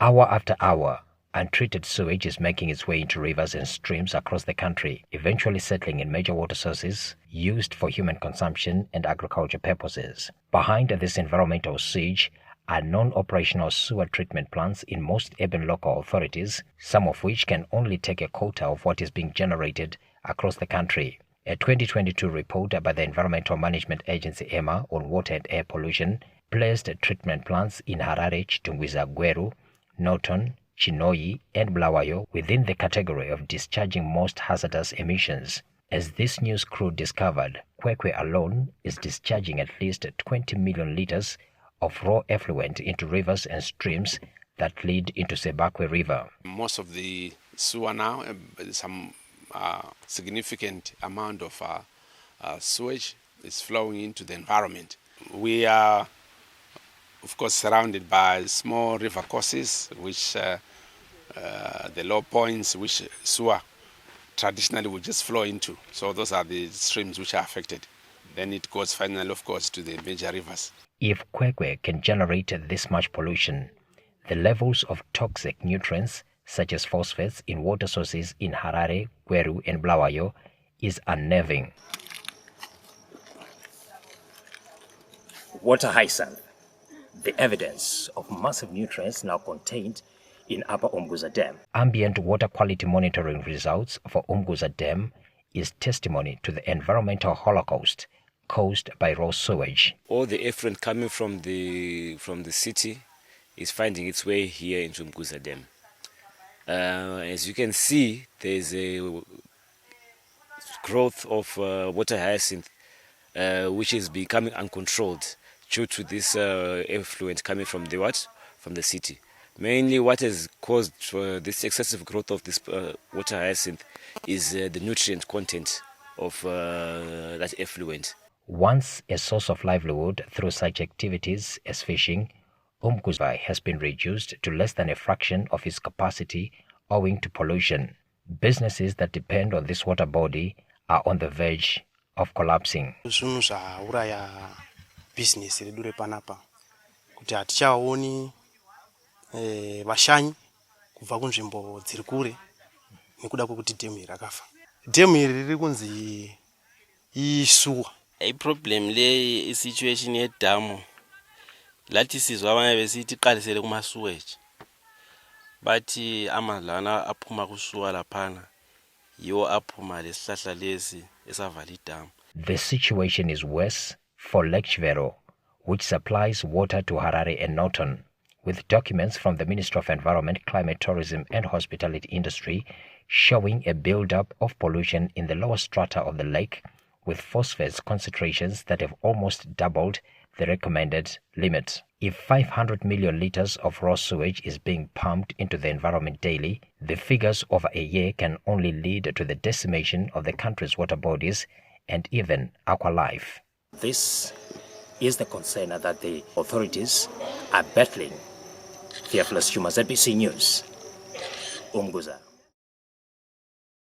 Hour after hour, untreated sewage is making its way into rivers and streams across the country, eventually settling in major water sources used for human consumption and agriculture purposes. Behind this environmental siege are non-operational sewer treatment plants in most urban local authorities, some of which can only take a quota of what is being generated across the country. A 2022 report by the Environmental Management Agency EMA on water and air pollution placed treatment plants in Harare, Chitungwiza, Gweru, Norton, Chinoi, and Bulawayo within the category of discharging most hazardous emissions. As this news crew discovered, Kwekwe alone is discharging at least 20 million liters of raw effluent into rivers and streams that lead into Sebakwe River. Most of the sewer now, some significant amount of sewage is flowing into the environment. We are, of course, surrounded by small river courses, which the low points which sewer traditionally would just flow into. So those are the streams which are affected. Then it goes finally, of course, to the major rivers. If Kwekwe can generate this much pollution, the levels of toxic nutrients such as phosphates in water sources in Harare, Gweru, and Bulawayo is unnerving. Water hyacinth, the evidence of massive nutrients now contained in Upper Umguza Dam. Ambient water quality monitoring results for Umguza Dam is testimony to the environmental holocaust caused by raw sewage. All the effluent coming from the city is finding its way here into Umguza Dam. As you can see, there is a growth of water hyacinth which is becoming uncontrolled due to this effluent coming from the city. Mainly what has caused this excessive growth of this water hyacinth is the nutrient content of that effluent. Once a source of livelihood through such activities as fishing, Umguza has been reduced to less than a fraction of its capacity owing to pollution. Businesses that depend on this water body are on the verge of collapsing. Business ridure panapa kuti atichaoni vashanyi kubva kunzvimbo dziri kure nekuda kwekuti demu iri rakafa. Demu iri riri kunzi isuwa. Problem le isituation yedamu lathi sizwa abanye besithi iqalisele kuma sewage but amadlana aphuma kusuwa laphana yiwo aphuma lesihlahla lesi esavala idamu. The situation is worse for Lake Chivero, which supplies water to Harare and Norton, with documents from the Ministry of Environment, Climate, Tourism and Hospitality Industry showing a build-up of pollution in the lower strata of the lake, with phosphates concentrations that have almost doubled the recommended limit. If 500 million liters of raw sewage is being pumped into the environment daily, the figures over a year can only lead to the decimation of the country's water bodies and even aqua life. This is the concern that the authorities are battling. Theophilus Humas, ZBC News, Umguza.